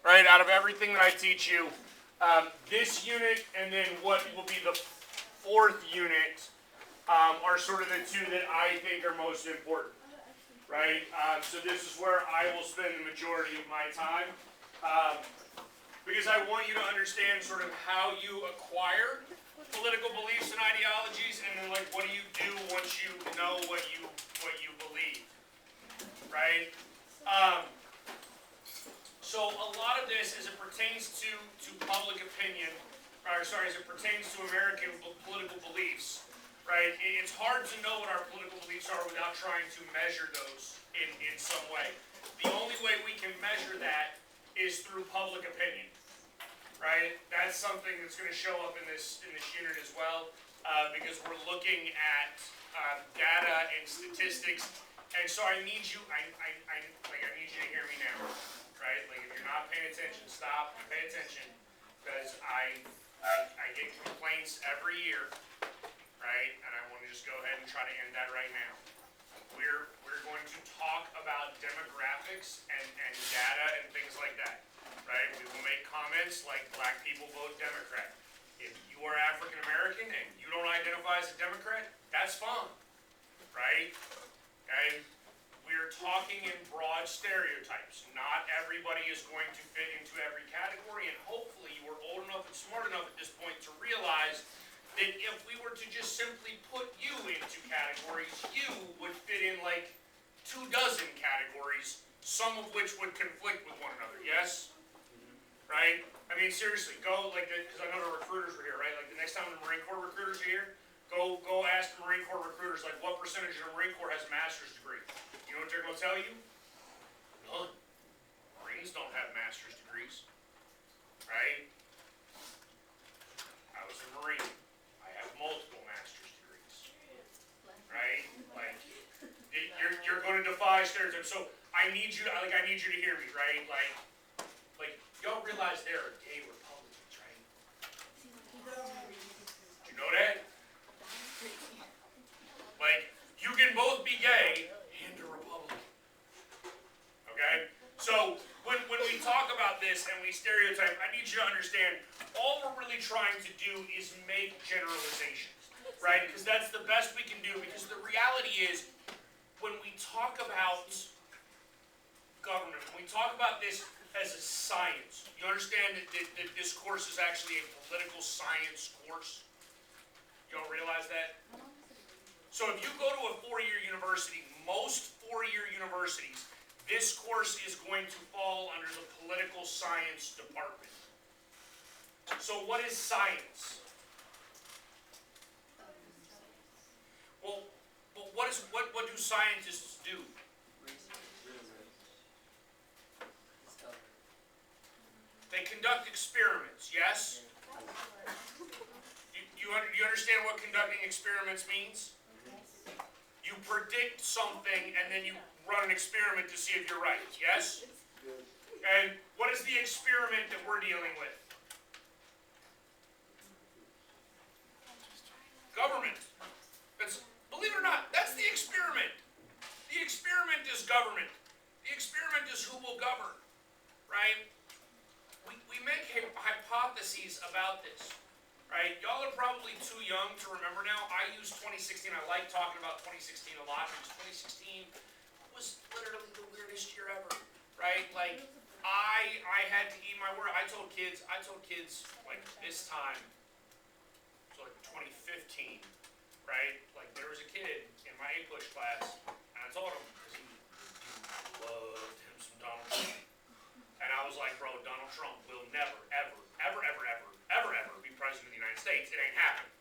right? Out of everything that I teach you, this unit and then what will be the fourth unit are sort of the two that I think are most important, right? So this is where I will spend the majority of my time, because I want you to understand sort of how you acquire political beliefs and ideologies, and then like what do you do once you know what you believe, right? So a lot of this, as it pertains to public opinion, or sorry, as it pertains to American political beliefs, right? It's hard to know what our political beliefs are without trying to measure those in some way. The only way we can measure that is through public opinion, right? That's something that's going to show up in this unit as well, because we're looking at data and statistics, and so I need you. I need you to hear me now, right? Like if you're not paying attention, stop and pay attention, because I get complaints every year, right? And I want to just go ahead and try to end that right now. We're going to talk about demographics and data and things like that, right? We will make comments like black people vote Democrat. If you are African American and you don't identify as a Democrat, that's fine, right? Okay? We're talking in broad stereotypes. Not everybody is going to fit into every category, and hopefully you are old enough and smart enough at this point to realize that if we were to just simply put you into categories, you would fit in like 24 categories, some of which would conflict with one another, yes? Right? I mean, seriously, go, like, because I know the recruiters were here, right? Like, the next time the Marine Corps recruiters are here, go ask the Marine Corps recruiters, like, what percentage of the Marine Corps has a master's degree? You know what they're going to tell you? None. Marines don't have master's degrees, right? I was a Marine. I have multiple master's degrees, right? Like, you're going to defy stereotypes. So I need you to hear me, right? Like y'all realize there are gay Republicans, right? Did you know that? Like, you can both be gay and a Republican. Okay? So when we talk about this and we stereotype, I need you to understand, all we're really trying to do is make generalizations, right? Because that's the best we can do, because the reality is, when we talk about government, when we talk about this as a science, you understand that this course is actually a political science course? You don't realize that? So if you go to a four-year university, most four-year universities, this course is going to fall under the political science department. So what is science? Well, what do scientists do? They conduct experiments, yes? You understand what conducting experiments means? You predict something and then you run an experiment to see if you're right, yes? And what is the experiment that we're dealing with? Government. Believe it or not, that's the experiment. The experiment is government. The experiment is who will govern, right? We make hypotheses about this, right? Y'all are probably too young to remember now. I use 2016. I like talking about 2016 a lot, because 2016 was literally the weirdest year ever, right? Like, I had to eat my word. I told kids like this time, so like 2015, right? Like, there was a kid in my English class, and I told him, because he loved him some Donald Trump. And I was like, bro, Donald Trump will never, ever, ever, ever, ever, ever, ever be president of the United States. It ain't happening.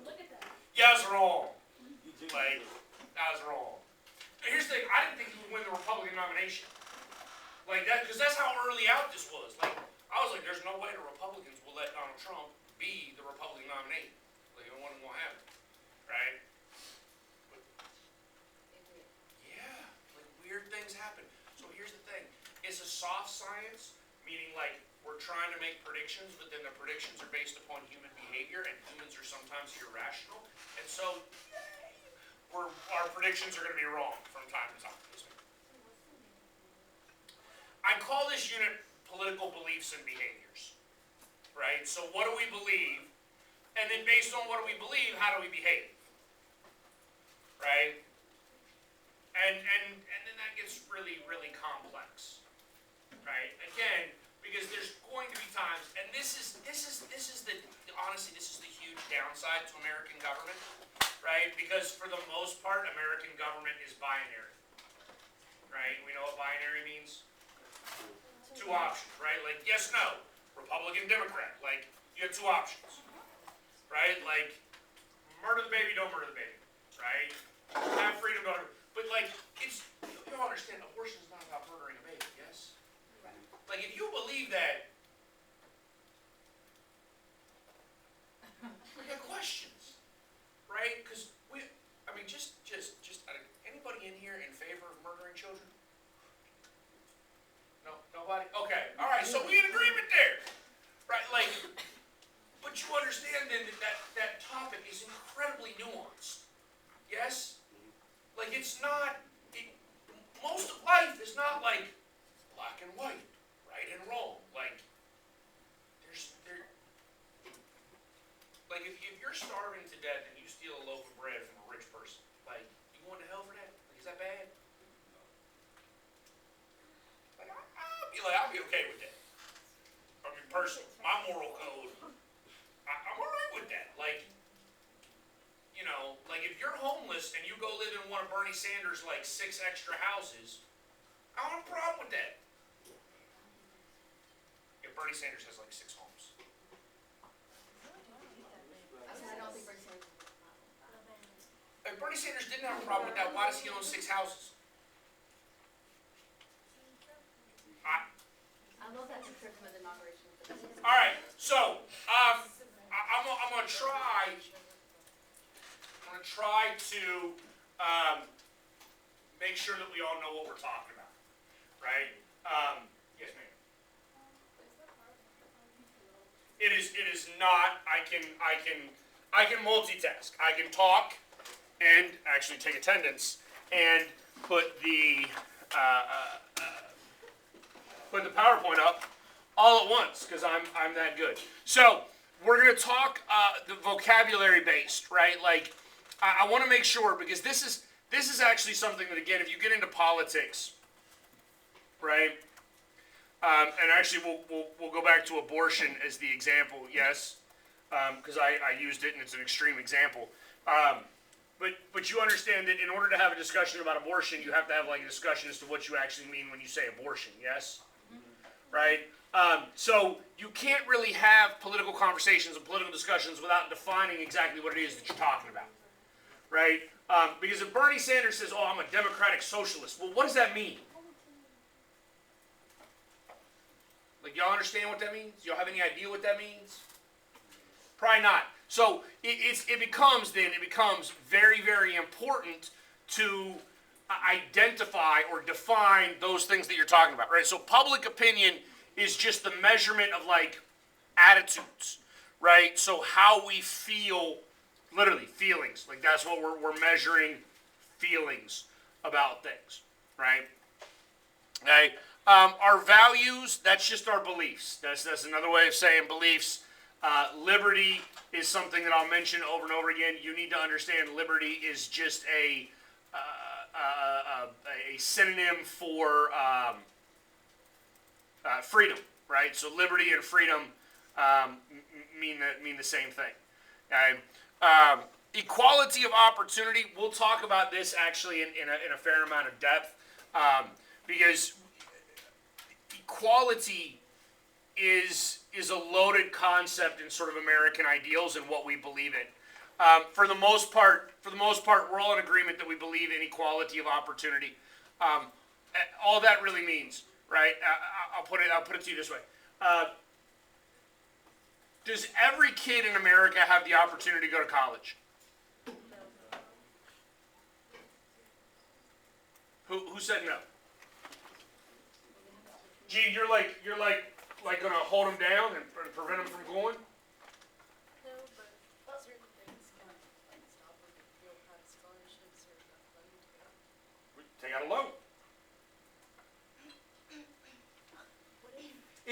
Look at that. Yeah, I was wrong. Like, I was wrong. And here's the thing, I didn't think he would win the Republican nomination. Like that, because that's how early out this was. Like, I was like, there's no way the Republicans will let Donald Trump be the Republican nominee. Like, it wasn't going to happen. Right? But, yeah, like weird things happen. So here's the thing. It's a soft science, meaning like we're trying to make predictions, but then the predictions are based upon human behavior, and humans are sometimes irrational. And so our predictions are going to be wrong from time to time. I call this unit political beliefs and behaviors, right? So what do we believe? And then based on what do we believe, how do we behave? Right? And then that gets really, really complex. Right? Again, because there's going to be times, and this is the honestly, this is the huge downside to American government, right? Because for the most part, American government is binary. Right? We know what binary means? Two options, right? Like yes, no, Republican, Democrat. Like you have two options. Right? Like murder the baby, don't murder the baby. Right? Have freedom, don't. But like it's you don't understand, abortion is not about murdering a baby, yes? Like if you believe that, we got questions, right? Because just anybody in here in favor of murdering children? No, nobody. Okay, all right. So we in agreement there, right? Like, but you understand then that topic is incredibly nuanced. Yes, like it's not. Most of life is not like black and white. Right and wrong, like like if you're starving to death and you steal a loaf of bread from a rich person, like you going to hell for that? Like is that bad? Like I'll be okay with that. I mean, personally, my moral code, I'm alright with that. Like, you know, like if you're homeless and you go live in one of Bernie Sanders' like 6 extra houses, I don't have a problem with that. Bernie Sanders has like 6 homes. I don't think Bernie Sanders would have a problem. If Bernie Sanders didn't have a problem with that, why does he own 6 houses? I love that picture from the inauguration. All right, so I'm gonna try. I'm gonna try to make sure that we all know what we're talking about, right? Yes, ma'am. It is not. I can multitask. I can talk and actually take attendance and put the PowerPoint up all at once because I'm that good. So we're gonna talk the vocabulary based, right? Like I want to make sure because this is actually something that again, if you get into politics, right? And actually, we'll go back to abortion as the example, yes, because I used it and it's an extreme example. But you understand that in order to have a discussion about abortion, you have to have like a discussion as to what you actually mean when you say abortion, yes, right? So you can't really have political conversations and political discussions without defining exactly what it is that you're talking about, right? Because if Bernie Sanders says, "Oh, I'm a democratic socialist," well, what does that mean? Like, y'all understand what that means? Y'all have any idea what that means? Probably not. So it becomes very, very important to identify or define those things that you're talking about, right? So public opinion is just the measurement of like attitudes, right? So how we feel, literally feelings, like that's what we're measuring, feelings about things, right? Okay. Our values, that's just our beliefs. That's another way of saying beliefs. Liberty is something that I'll mention over and over again. You need to understand liberty is just a synonym for freedom, right? So liberty and freedom mean the same thing. Okay? Equality of opportunity, we'll talk about this actually in a fair amount of depth because equality is a loaded concept in sort of American ideals and what we believe in. For the most part, we're all in agreement that we believe in equality of opportunity. All that really means, right? I'll put it to you this way: does every kid in America have the opportunity to go to college? Who said no? Gee, you're like gonna hold them down and prevent them from going? No, but certain things can like stop them if you don't have scholarships or enough money to go. Take out a loan.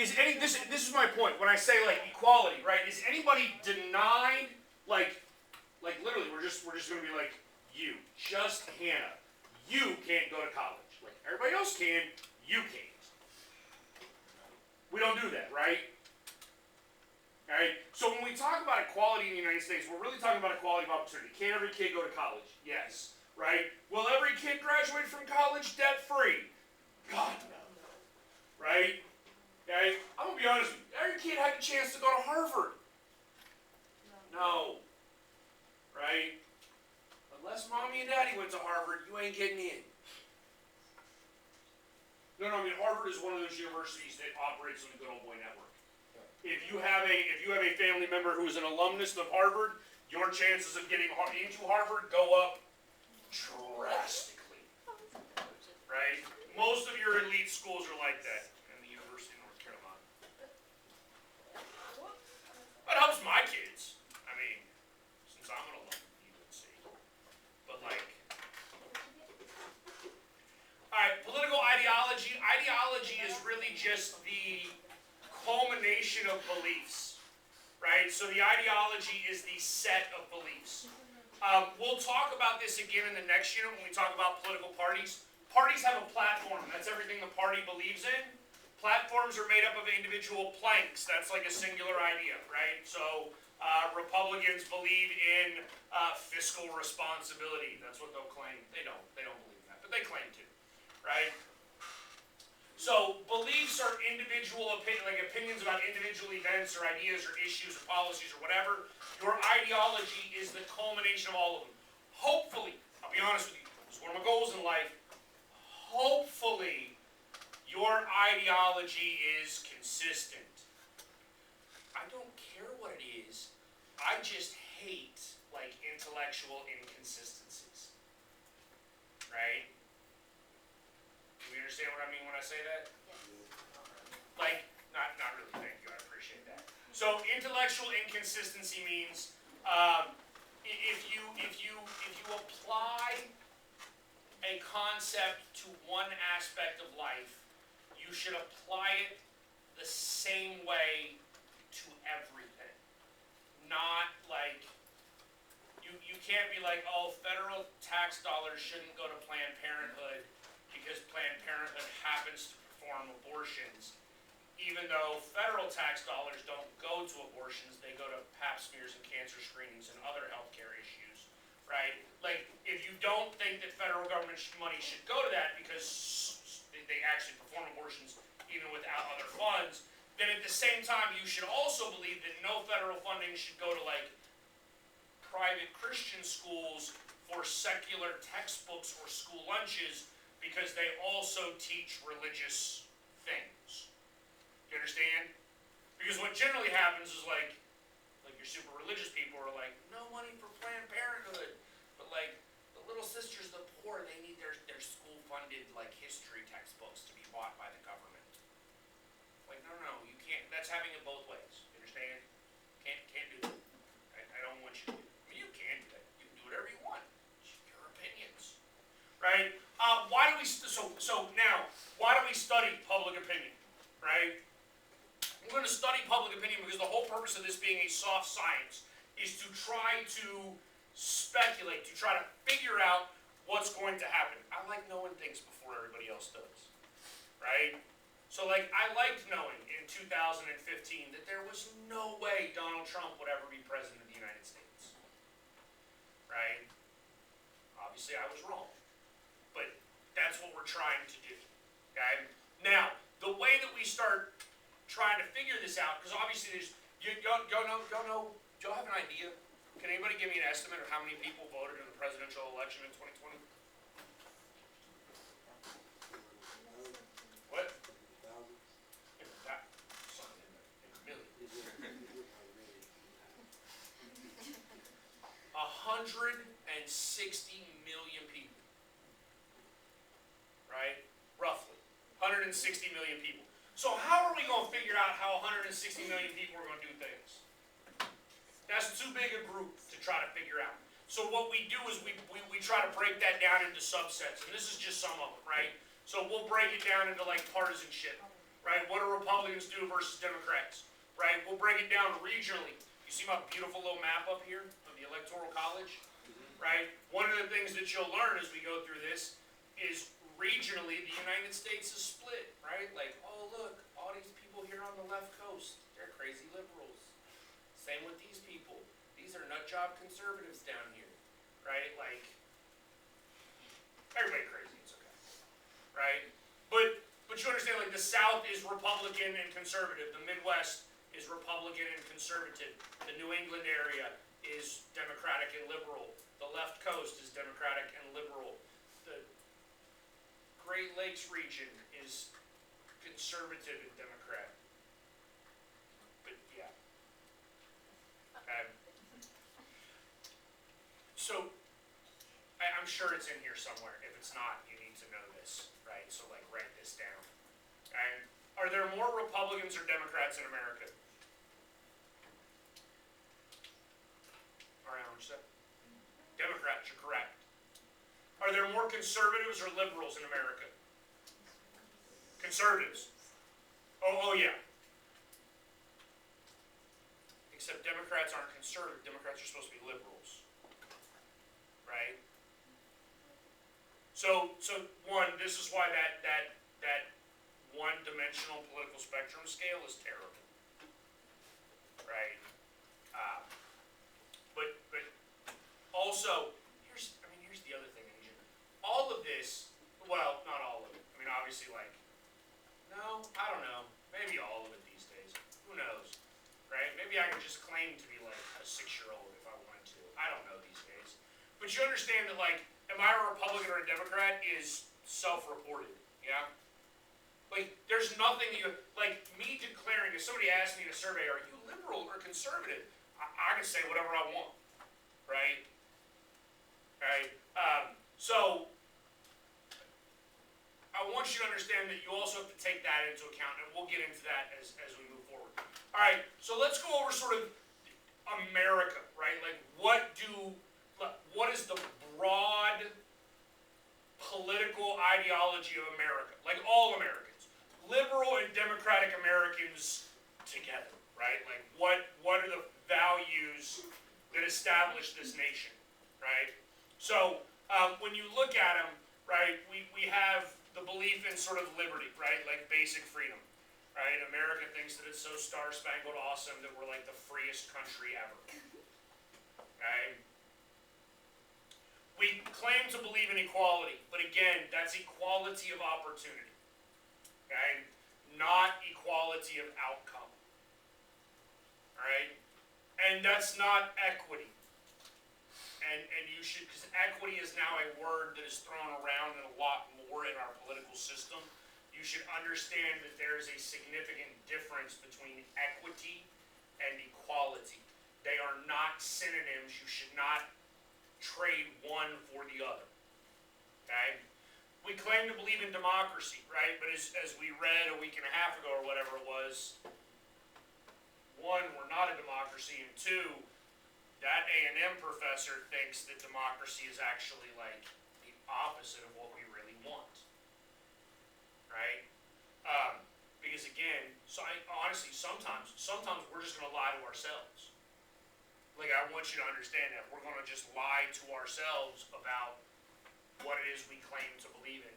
this is my point when I say like equality, right? Is anybody denied like literally we're just gonna be like you, just Hannah, you can't go to college. Like everybody else can, you can't. We don't do that, right? Alright? So when we talk about equality in the United States, we're really talking about equality of opportunity. Can every kid go to college? Yes. Right? Will every kid graduate from college debt-free? God, no. Right? Okay? I'm gonna be honest with you. Every kid had a chance to go to Harvard. No. Right? Unless mommy and daddy went to Harvard, you ain't getting in. No, I mean Harvard is one of those universities that operates on the good old boy network. If you have a family member who is an alumnus of Harvard, your chances of getting into Harvard go up drastically. Right? Most of your elite schools are like that, and the University of North Carolina. That helps my kids. I mean, since I'm an alum of UNC. But like, alright, political ideology. Ideology is really just the culmination of beliefs, right? So the ideology is the set of beliefs. We'll talk about this again in the next unit when we talk about political parties. Parties have a platform. That's everything the party believes in. Platforms are made up of individual planks. That's like a singular idea, right? So Republicans believe in fiscal responsibility. That's what they'll claim. They don't believe that, but they claim to, right? So beliefs are individual opinions about individual events or ideas or issues or policies or whatever. Your ideology is the culmination of all of them. Hopefully, I'll be honest with you, this is one of my goals in life. Hopefully, your ideology is consistent. I don't care what it is. I just hate like intellectual inconsistencies. Right? Do you understand what I mean when I say that? Like, not really, thank you, I appreciate that. So intellectual inconsistency means if you apply a concept to one aspect of life, you should apply it the same way to everything. Not like, you can't be like, oh, federal tax dollars shouldn't go to Planned Parenthood because Planned Parenthood happens to perform abortions. Even though federal tax dollars don't go to abortions, they go to pap smears and cancer screenings and other healthcare issues, right? Like, if you don't think that federal government money should go to that because they actually perform abortions even without other funds, then at the same time you should also believe that no federal funding should go to like private Christian schools for secular textbooks or school lunches because they also teach religious things. You understand? Because what generally happens is like your super religious people are like, no money for Planned Parenthood. But like, the Little Sisters of the Poor, they need their school-funded like history textbooks to be bought by the government. Like, no, you can't, that's having it both ways. You understand? Can't do that. I don't want you to do it. I mean, you can do that. You can do whatever you want. It's your opinions. Right? Why do we, so now, why do we study public opinion? Right? We're going to study public opinion because the whole purpose of this being a soft science is to try to speculate, to try to figure out what's going to happen. I like knowing things before everybody else does. Right? So like, I liked knowing in 2015 that there was no way Donald Trump would ever be president of the United States. Right? Obviously I was wrong. But that's what we're trying to do. Okay? Now, the way that we start trying to figure this out, because obviously there's, y'all have an idea? Can anybody give me an estimate of how many people voted in the presidential election in 2020? What? Something in the millions. 160 million people. Right? Roughly. 160 million people. So how are we going to figure out how 160 million people are going to do things? That's too big a group to try to figure out. So what we do is we try to break that down into subsets. And this is just some of them, right? So we'll break it down into like partisanship. right? What do Republicans do versus Democrats, right? We'll break it down regionally. You see my beautiful little map up here of the Electoral College, right? One of the things that you'll learn as we go through this is regionally the United States is split, right? Like, oh look, all these people here on the left coast, they're crazy liberals. Same with these people. These are nut job conservatives down here, right? Like, everybody crazy, it's okay, right? But you understand, like, the South is Republican and conservative. The Midwest is Republican and conservative. The New England area is Democratic and liberal. The left coast is Democratic and liberal. The Great Lakes region is conservative and Democrat. But yeah. So I'm sure it's in here somewhere. If it's not, you need to know this, right? So like write this down. And are there more Republicans or Democrats in America? All right, what you said? Democrats, you're correct. Are there more conservatives or liberals in America? Conservatives. Oh yeah. Except Democrats aren't conservative. Democrats are supposed to be liberals. Right? So one, this is why that one-dimensional political spectrum scale is terrible. Right? But also, here's the other thing, Asian. All of this, well, not all of it. I mean, obviously, like, no, I don't know. Maybe all of it these days. Who knows? Right? Maybe I could just claim to be like a 6-year-old if I wanted to. I don't know these days. But you understand that, like, am I a Republican or a Democrat is self-reported. Yeah? Like, there's nothing like, me declaring, if somebody asked me in a survey, are you liberal or conservative? I can say whatever I want. Right? Right? So, I want you to understand that you also have to take that into account, and we'll get into that as we move forward. All right, so let's go over sort of America, right? Like, what is the broad political ideology of America? Like, all Americans. Liberal and Democratic Americans together, right? Like, what are the values that establish this nation, right? So, when you look at them, right, we have the belief in sort of liberty, right, like basic freedom, right? America thinks that it's so star-spangled awesome that we're like the freest country ever, right? We claim to believe in equality, but again, that's equality of opportunity, okay? Not equality of outcome, all right? And that's not equity. And you should, because equity is now a word that is thrown around a lot more in our political system. You should understand that there is a significant difference between equity and equality. They are not synonyms. You should not trade one for the other. Okay? We claim to believe in democracy, right? But as we read a week and a half ago or whatever it was, one, we're not a democracy, and two, that A&M professor thinks that democracy is actually like the opposite of what we really want, right? Because again, so honestly, sometimes we're just going to lie to ourselves. Like, I want you to understand that we're going to just lie to ourselves about what it is we claim to believe in,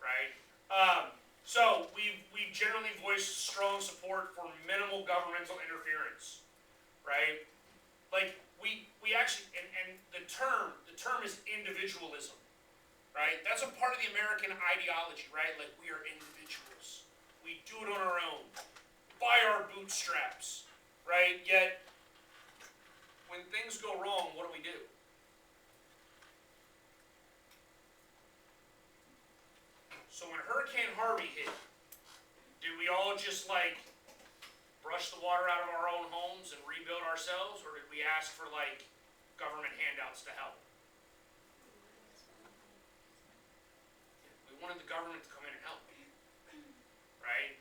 right? So we've generally voiced strong support for minimal governmental interference, right? Like, we actually, and the term is individualism, right? That's a part of the American ideology, right? Like, we are individuals. We do it on our own, by our bootstraps, right? Yet, when things go wrong, what do? So when Hurricane Harvey hit, did we all just like brush the water out of our own homes and rebuild ourselves, or did we ask for like government handouts to help? We wanted the government to come in and help, right?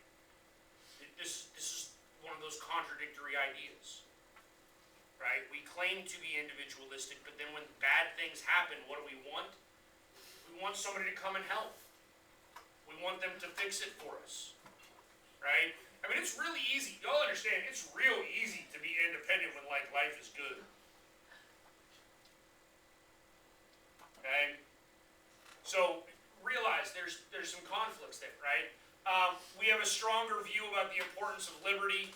This is one of those contradictory ideas, right? We claim to be individualistic, but then when bad things happen, what do we want? We want somebody to come and help. We want them to fix it for us, right? I mean, it's really easy. Y'all understand? It's real easy to be independent when like life is good. Okay. So realize there's some conflicts there, right? We have a stronger view about the importance of liberty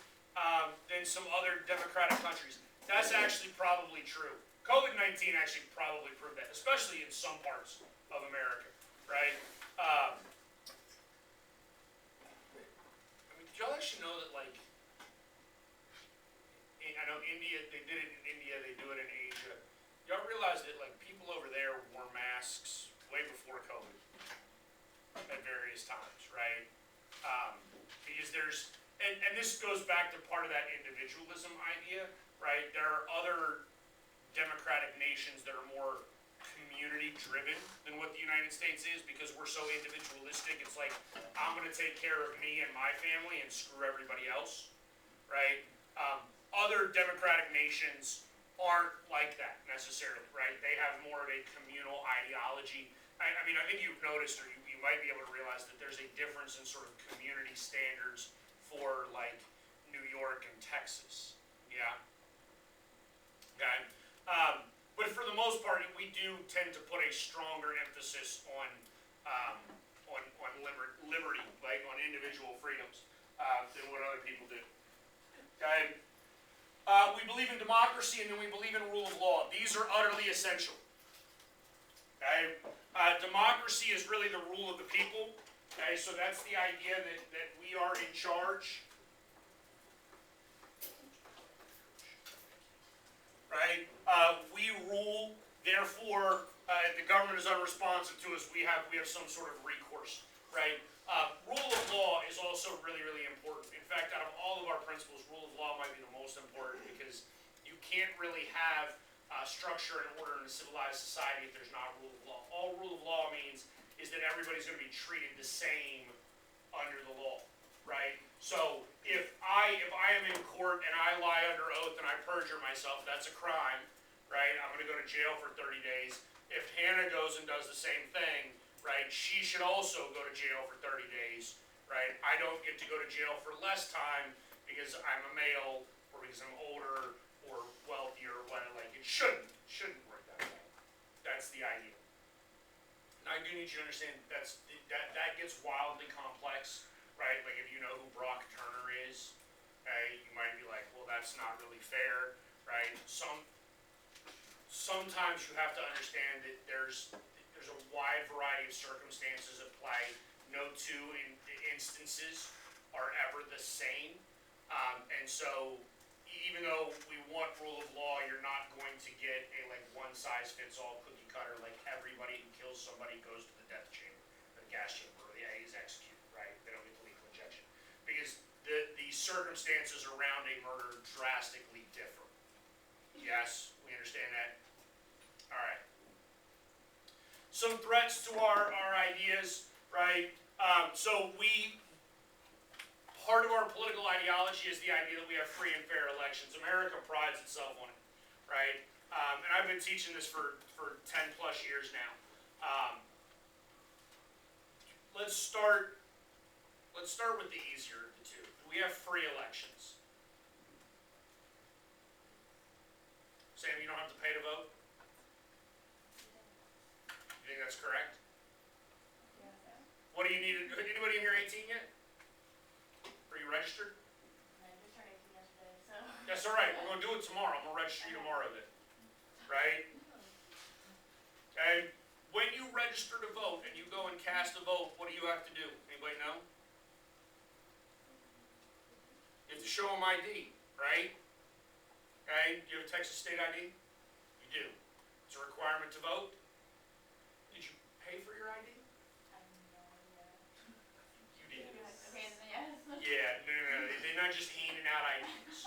than some other democratic countries. That's actually probably true. COVID-19 actually probably proved that, especially in some parts of America, right? I mean, did y'all actually know that, like, I know India, they did it in India, they do it in Asia. Y'all realize that, like, people over there wore masks way before COVID at various times, right? Because there's, and this goes back to part of that individualism idea, right? There are other democratic nations that are more community-driven than what the United States is because we're so individualistic. It's like, I'm going to take care of me and my family and screw everybody else, right? Other democratic nations aren't like that necessarily, right? They have more of a communal ideology. I mean, I think you've noticed, or you might be able to realize that there's a difference in sort of community standards for like New York and Texas, yeah? Okay? But for the most part, we do tend to put a stronger emphasis on liberty, like on individual freedoms, than what other people do. Okay? We believe in democracy and then we believe in rule of law. These are utterly essential. Okay? Democracy is really the rule of the people. Okay? So that's the idea that we are in charge. Right? We rule, therefore, the government is unresponsive to us. We have some sort of recourse, right? Rule of law is also really, really important. In fact, out of all of our principles, rule of law might be the most important because you can't really have structure and order in a civilized society if there's not rule of law. All rule of law means is that everybody's going to be treated the same under the law, right? So if I am in court and I lie under oath and I perjure myself, that's a crime, right? I'm going to go to jail for 30 days. If Hannah goes and does the same thing, right, she should also go to jail for 30 days, right? I don't get to go to jail for less time because I'm a male or because I'm older or wealthier or whatever. Like, it shouldn't work that way. That's the idea. And I do need you to understand that gets wildly complex. Right, like if you know who Brock Turner is, you might be like, well, that's not really fair, right? Sometimes you have to understand that there's a wide variety of circumstances at play. No two instances are ever the same, and so even though we want rule of law, you're not going to get a like one-size-fits-all cookie cutter. Like everybody who kills somebody goes to the death chamber, the gas chamber, or the is executed. Right? They don't get the lethal injection because the circumstances around a murder drastically differ. Yes, we understand that. All right. Some threats to our ideas, right? So part of our political ideology is the idea that we have free and fair elections. America prides itself on it, right? And I've been teaching this for 10 plus years now. Let's start with the easier of the two. We have free elections. Sam, you don't have to pay to vote? You think that's correct? What do you need? Anybody in here 18 yet? Are you registered? I just turned 18 yesterday, so. That's all right. We're going to do it tomorrow. I'm going to register you tomorrow then. Right? Okay? When you register to vote and you go and cast a vote, what do you have to do? Anybody know? You have to show them ID, right? Okay? Do you have a Texas state ID? You do. It's a requirement to vote. Did you pay for your ID? I have no idea. You did. Okay, then yes. Yeah, no. They're not just handing out IDs,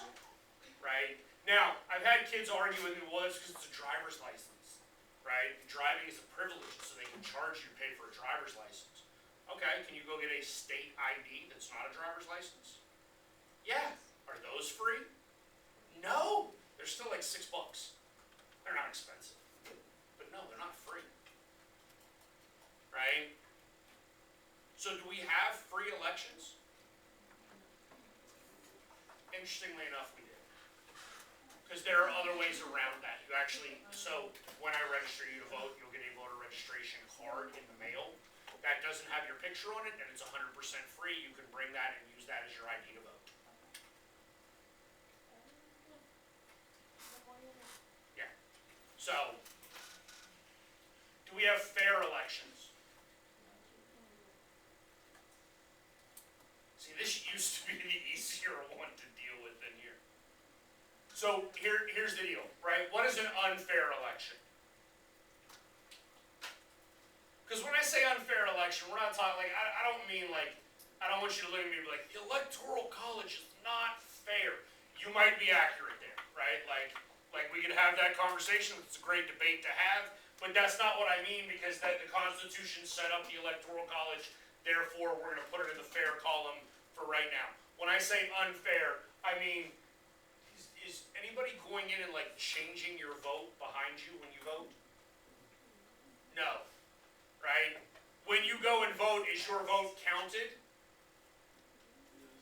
right? Now, I've had kids argue with me, well, it's because it's a driver's license, right? Driving is a privilege, so they can charge you to pay for a driver's license. Okay, can you go get a state ID that's not a driver's license? Yeah. Are those free? No. They're still like $6. They're not expensive. But no, they're not free. Right? So do we have free elections? interestingly enough, we did. Because there are other ways around that. You actually, so when I register you to vote, you'll get a voter registration card in the mail. That doesn't have your picture on it, and it's 100% free. You can bring that and use that as your ID to vote. Yeah. So, do we have fair elections? See, this used to be the easier one to deal with than here. So here's the deal, right? What is an unfair election? Because when I say unfair election, we're not talking, like, I don't mean like, I don't want you to look at me and be like, the Electoral College is not fair. You might be accurate there, right? Like we could have that conversation, it's a great debate to have, but that's not what I mean, because that the Constitution set up the Electoral College, therefore we're gonna put it in the fair column for right now. When I say unfair, I mean, is anybody going in and like changing your vote behind you when you vote? No, right? When you go and vote, is your vote counted?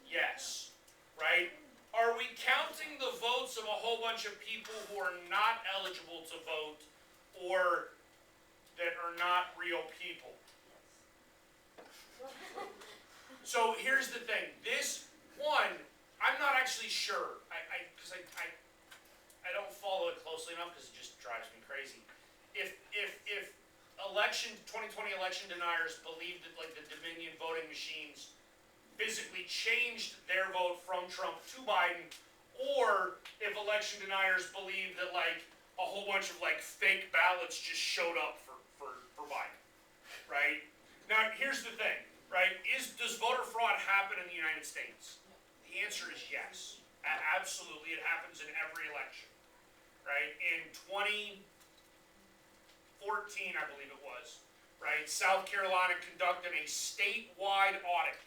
Yes, right? Are we counting the votes of a whole bunch of people who are not eligible to vote or that are not real people? So here's the thing, this one, I'm not actually sure, because I don't follow it closely enough because it just drives me crazy. If 2020 election deniers believe that like the Dominion voting machines physically changed their vote from Trump to Biden, or if election deniers believe that like a whole bunch of like fake ballots just showed up for Biden, right? Now here's the thing, right? Does voter fraud happen in the United States? The answer is yes. Absolutely, it happens in every election, right? In 2014, I believe it was, right? South Carolina conducted a statewide audit.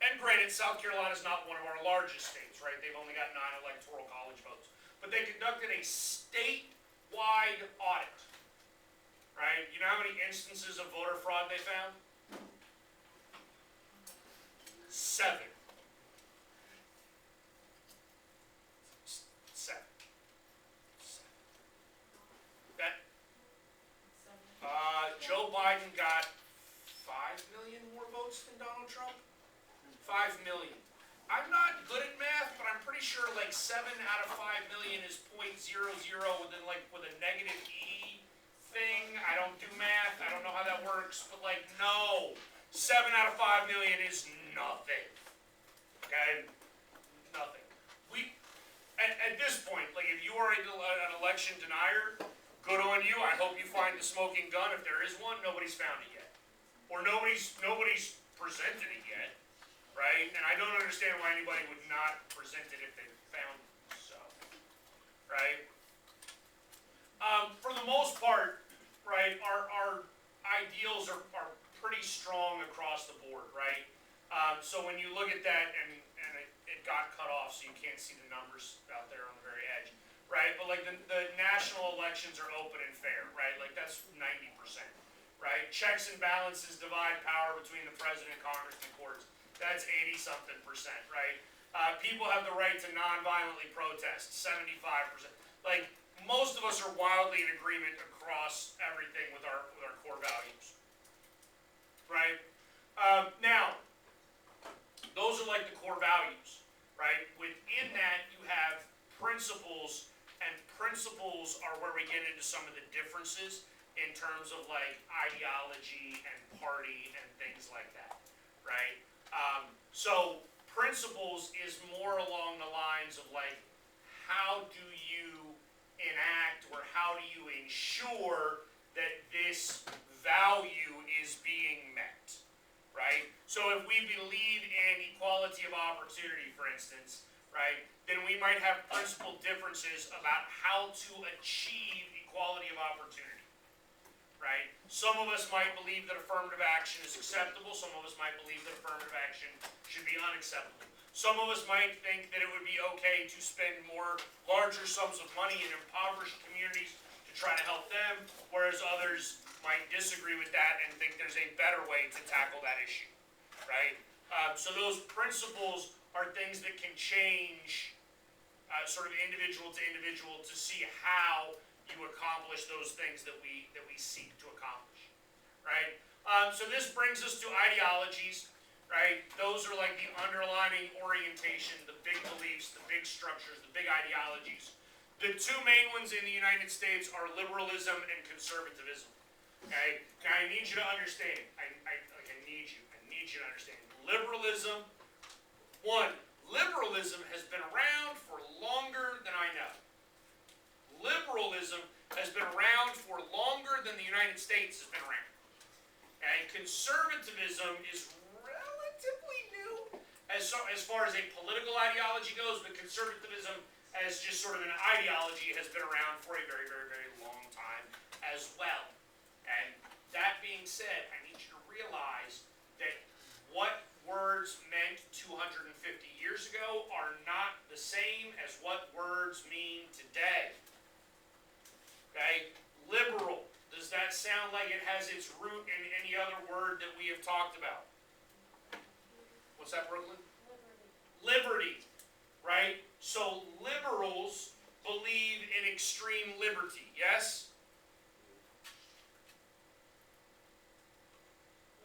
And granted, South Carolina is not one of our largest states, right? They've only got 9 electoral college votes. But they conducted a statewide audit, right? You know how many instances of voter fraud they found? 7. 7. That, Joe Biden got 5 million more votes than Donald Trump? 5 million. I'm not good at math, but I'm pretty sure like 7 out of 5 million is 0.00 with a negative E thing. I don't do math, I don't know how that works, but like no. 7 out of 5 million is nothing. Okay? Nothing. At this point, like if you are an election denier, good on you. I hope you find the smoking gun. If there is one, nobody's found it yet. Or nobody's presented it yet. Right? And I don't understand why anybody would not present it if they found it so. Right? For the most part, right, our ideals are pretty strong across the board, right? So when you look at that, and it got cut off, so you can't see the numbers out there on the very edge, right? But like the national elections are open and fair, right? Like that's 90%, right? Checks and balances divide power between the president, Congress, and courts. That's 80-something%, right? People have the right to non-violently protest, 75%. Like, most of us are wildly in agreement across everything with our core values, right? Now, those are like the core values, right? Within that, you have principles, and principles are where we get into some of the differences in terms of like ideology and party and things like that, right? So principles is more along the lines of like, how do you enact or how do you ensure that this value is being met, right? So if we believe in equality of opportunity, for instance, right, then we might have principle differences about how to achieve equality of opportunity. Right? Some of us might believe that affirmative action is acceptable. Some of us might believe that affirmative action should be unacceptable. Some of us might think that it would be okay to spend larger sums of money in impoverished communities to try to help them, whereas others might disagree with that and think there's a better way to tackle that issue. Right? So those principles are things that can change sort of individual to individual to see how you accomplish those things that we seek to accomplish, right? So this brings us to ideologies, right? Those are like the underlying orientation, the big beliefs, the big structures, the big ideologies. The two main ones in the United States are liberalism and conservatism. Okay, I need you to understand. I need you to understand. Liberalism. Liberalism has been around for longer than I know. Liberalism has been around for longer than the United States has been around. And conservatism is relatively new as far as a political ideology goes, but conservatism as just sort of an ideology has been around for a very, very, very long time as well. And that being said, I need you to realize that what words meant 250 years ago are not the same as what words mean today. Okay? Liberal. Does that sound like it has its root in any other word that we have talked about? What's that, Brooklyn? Liberty. Right? So liberals believe in extreme liberty, yes?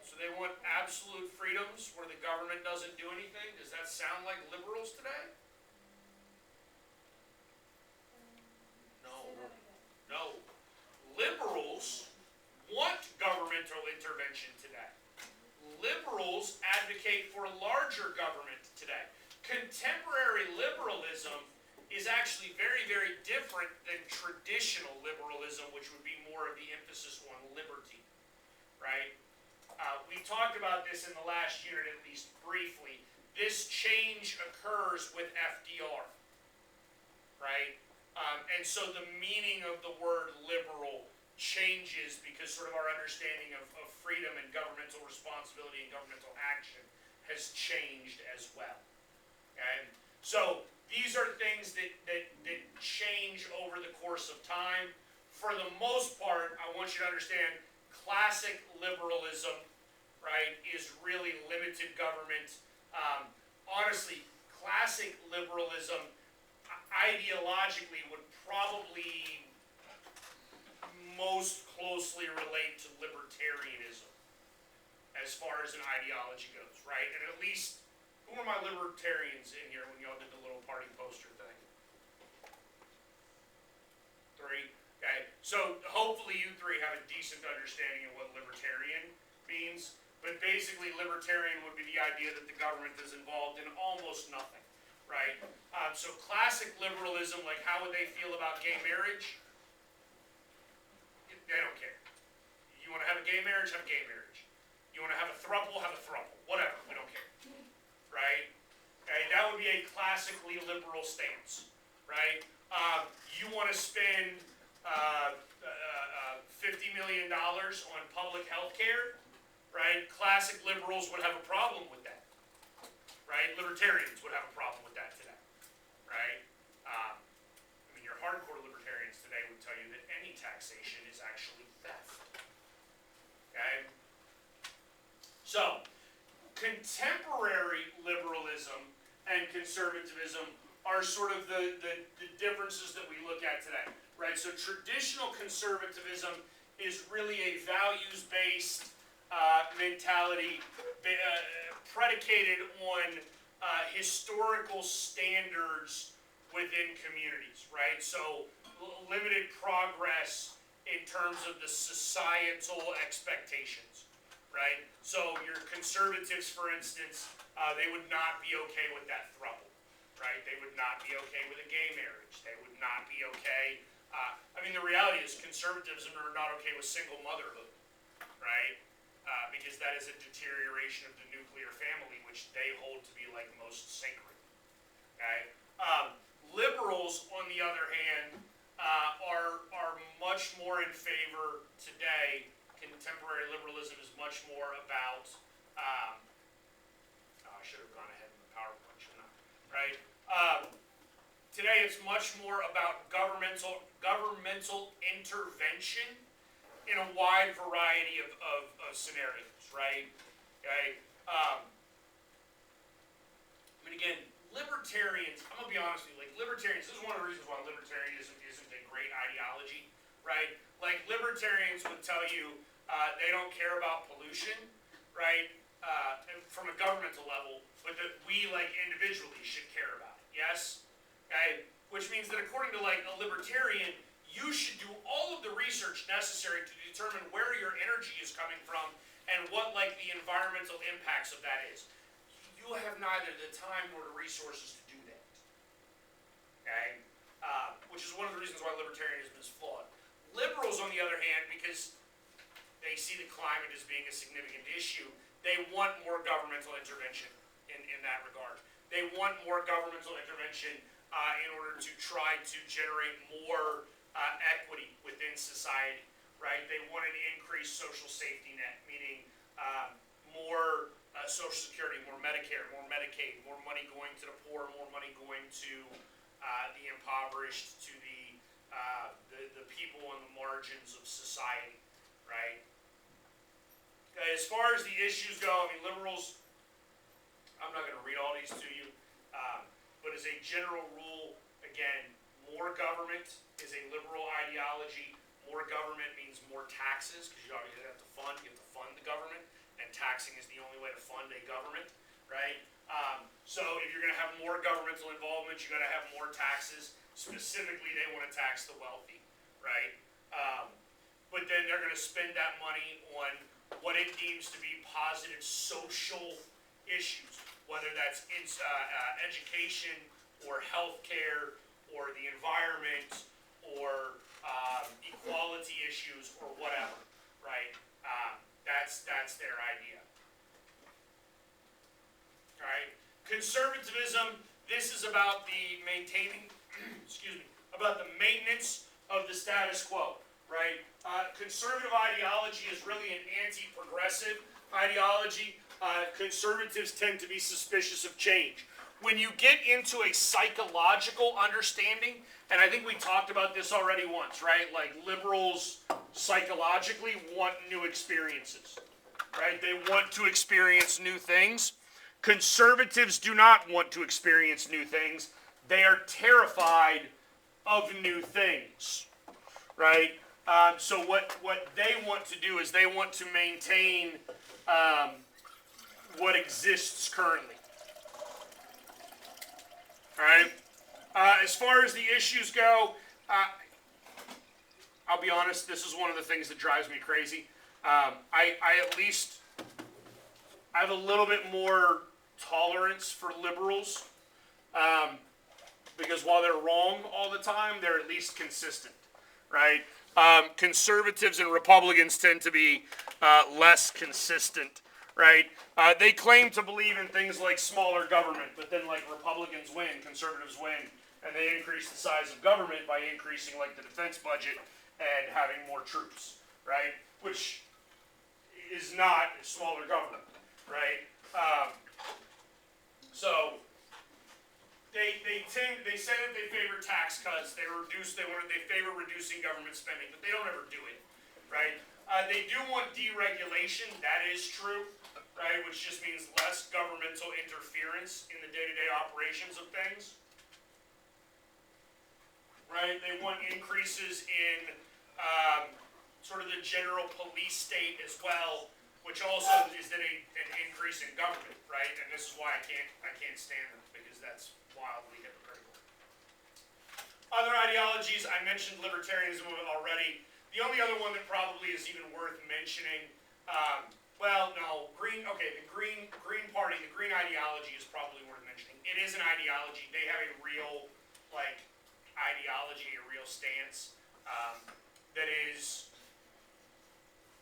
So they want absolute freedoms where the government doesn't do anything? Does that sound like liberals today? No. No. Liberals want governmental intervention today. Liberals advocate for larger government today. Contemporary liberalism is actually very, very different than traditional liberalism, which would be more of the emphasis on liberty, right? We talked about this in the last unit, at least briefly. This change occurs with FDR, right? And so the meaning of the word liberal changes because sort of our understanding of freedom and governmental responsibility and governmental action has changed as well. And so these are things that change over the course of time. For the most part, I want you to understand classic liberalism, right, is really limited government. Honestly, classic liberalism ideologically would probably most closely relate to libertarianism as far as an ideology goes, right? And at least, who are my libertarians in here when y'all did the little party poster thing? 3? Okay, so hopefully you 3 have a decent understanding of what libertarian means, but basically libertarian would be the idea that the government is involved in almost nothing, right? So classic liberalism, like how would they feel about gay marriage? They don't care. You want to have a gay marriage, have a gay marriage. You want to have a throuple, have a throuple. Whatever, we don't care. Right? Okay, that would be a classically liberal stance. Right? You want to spend $50 million on public health care? Right? Classic liberals would have a problem with that. Right? Libertarians would have a problem with that today. Right? I mean, your hardcore libertarians today would tell you that any taxation is actually theft. Okay? So, contemporary liberalism and conservatism are sort of the differences that we look at today. Right? So traditional conservatism is really a values-based mentality predicated on historical standards within communities, right? So limited progress in terms of the societal expectations, right? So your conservatives, for instance, they would not be okay with that throuple, right? They would not be okay with a gay marriage. They would not be okay. I mean, the reality is conservatives are not okay with single motherhood, right? Because that is a deterioration of the nuclear family, which they hold to be like most sacred. Okay? Liberals, on the other hand, are much more in favor today. Contemporary liberalism is much more about. I should have gone ahead in the PowerPoint, shouldn't I? Right? Today, it's much more about governmental intervention in a wide variety of scenarios, right? Okay. I mean, again, libertarians, I'm gonna be honest with you, like libertarians, this is one of the reasons why libertarianism isn't a great ideology, right? Like libertarians would tell you they don't care about pollution, right? And from a governmental level, but that we like individually should care about it, yes? Okay? Which means that according to like a libertarian, you should do all of the research necessary to determine where your energy is coming from and what like the environmental impacts of that is. You have neither the time nor the resources to do that. Okay? Which is one of the reasons why libertarianism is flawed. Liberals, on the other hand, because they see the climate as being a significant issue, they want more governmental intervention in that regard. They want more governmental intervention in order to try to generate more equity within society, right? They want an increased social safety net, meaning more Social Security, more Medicare, more Medicaid, more money going to the poor, more money going to the impoverished, to the people on the margins of society, right? As far as the issues go, I mean, liberals, I'm not going to read all these to you, but as a general rule, again, more government is a liberal ideology. More government means more taxes, because you obviously have to fund the government, and taxing is the only way to fund a government, right? So if you're going to have more governmental involvement, you got to have more taxes. Specifically, they want to tax the wealthy, right? But then they're going to spend that money on what it deems to be positive social issues, whether that's education or healthcare or the environment or equality issues or whatever, right? That's their idea. All right. Conservatism. This is about the maintaining, excuse me, about the maintenance of the status quo, right? Conservative ideology is really an anti-progressive ideology. Conservatives tend to be suspicious of change. When you get into a psychological understanding, and I think we talked about this already once, right? Like liberals psychologically want new experiences, right? They want to experience new things. Conservatives do not want to experience new things. They are terrified of new things, right? So what they want to do is they want to maintain what exists currently. All right. As far as the issues go, I'll be honest. This is one of the things that drives me crazy. I have a little bit more tolerance for liberals because while they're wrong all the time, they're at least consistent, right? Conservatives and Republicans tend to be less consistent, right? They claim to believe in things like smaller government, but then like Republicans win, conservatives win, and they increase the size of government by increasing like the defense budget and having more troops, right? Which is not smaller government, right? So they say that they favor tax cuts, they favor reducing government spending, but they don't ever do it, right? They do want deregulation, that is true, right? Which just means less governmental interference in the day-to-day operations of things, right? They want increases in sort of the general police state as well, which also is then an increase in government, right? And this is why I can't stand them, because that's wildly hypocritical. Other ideologies, I mentioned libertarianism already. The only other one that probably is even worth mentioning, the Green Party, the Green ideology is probably worth mentioning. It is an ideology. They have a real, ideology, a real stance that is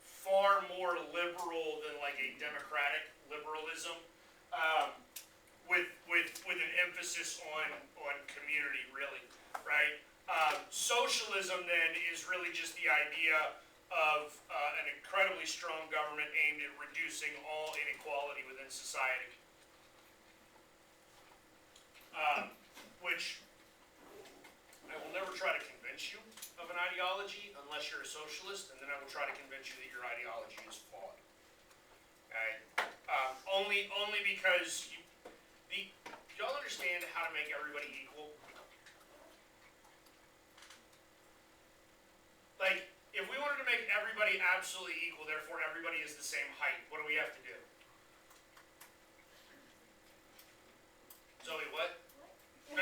far more liberal than like a democratic liberalism, with an emphasis on community, really, right? Socialism then is really just the idea of an incredibly strong government aimed at reducing all inequality within society, which I will never try to convince you of an ideology unless you're a socialist, and then I will try to convince you that your ideology is flawed. Okay? Only because y'all understand how to make everybody equal? Like, if we wanted to make everybody absolutely equal, therefore everybody is the same height, what do we have to do? Zoe, what? No,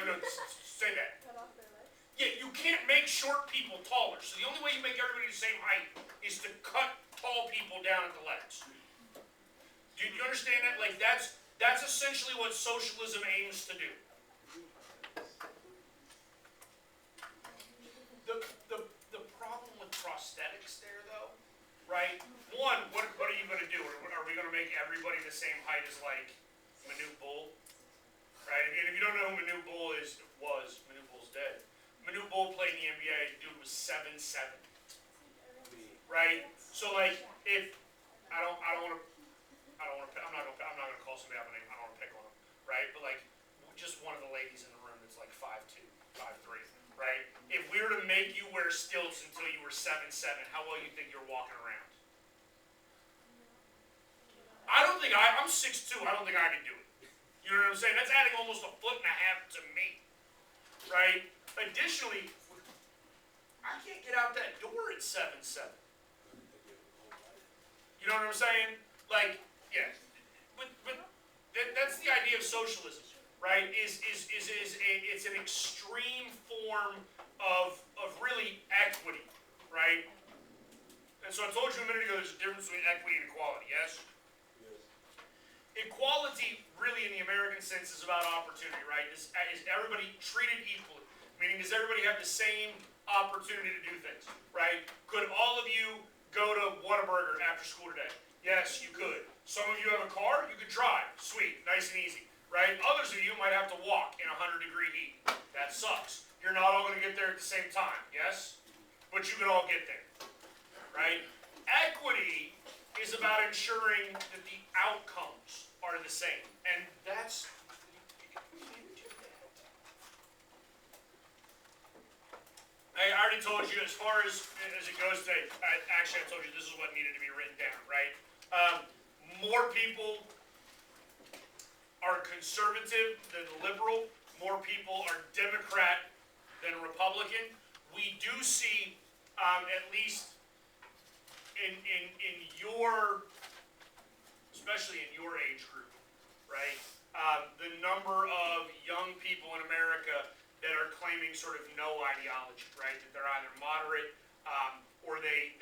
say that. Cut off their legs. Yeah, you can't make short people taller, so the only way you make everybody the same height is to cut tall people down at the legs. Do you understand that? Like, that's essentially what socialism aims to do. The problem with prosthetics there, though, right? One, what are you going to do? Are we going to make everybody the same height as, like, Manute Bol? Right? And if you don't know who Manute Bol was, Manute Bol's dead. Manute Bol played in the NBA. The dude was 7'7". Right? So, like, if I'm not gonna call somebody out by name. I don't want to pick on them, right? But like, just one of the ladies in the room that's like 5'2", 5'3", right? If we were to make you wear stilts until you were 7'7", how well you think you're walking around? I'm 6'2". I don't think I could do it. You know what I'm saying? That's adding almost a foot and a half to me, right? Additionally, I can't get out that door at 7'7". You know what I'm saying? Like, yeah. But that's the idea of socialism, right? It's an extreme form of really equity, right? And so I told you a minute ago there's a difference between equity and equality, yes? Equality, really in the American sense, is about opportunity, right? Is everybody treated equally? Meaning, does everybody have the same opportunity to do things, right? Could all of you go to Whataburger after school today? Yes, you could. Some of you have a car, you could drive. Sweet, nice and easy, right? Others of you might have to walk in 100-degree heat. That sucks. You're not all going to get there at the same time, yes? But you can all get there, right? Equity is about ensuring that the outcomes are the same. And that's... I already told you, as far as it goes today, actually I told you this is what needed to be written down, right? More people are conservative than liberal. More people are Democrat than Republican. We do see, at least in your, especially in your age group, right? The number of young people in America that are claiming sort of no ideology, right? That they're either moderate or they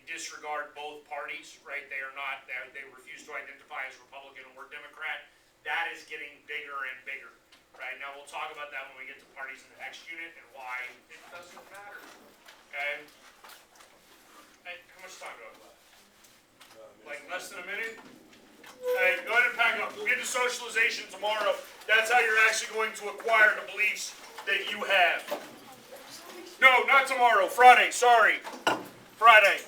disregard both parties, right? They are not, they refuse to identify as Republican or Democrat. That is getting bigger and bigger, right? Now we'll talk about that when we get to parties in the next unit and why it doesn't matter, okay? Hey, how much time do I have left? Like less than a minute? Hey, go ahead and pack up. We'll get to socialization tomorrow. That's how you're actually going to acquire the beliefs that you have. No, not tomorrow. Friday. Sorry. Friday.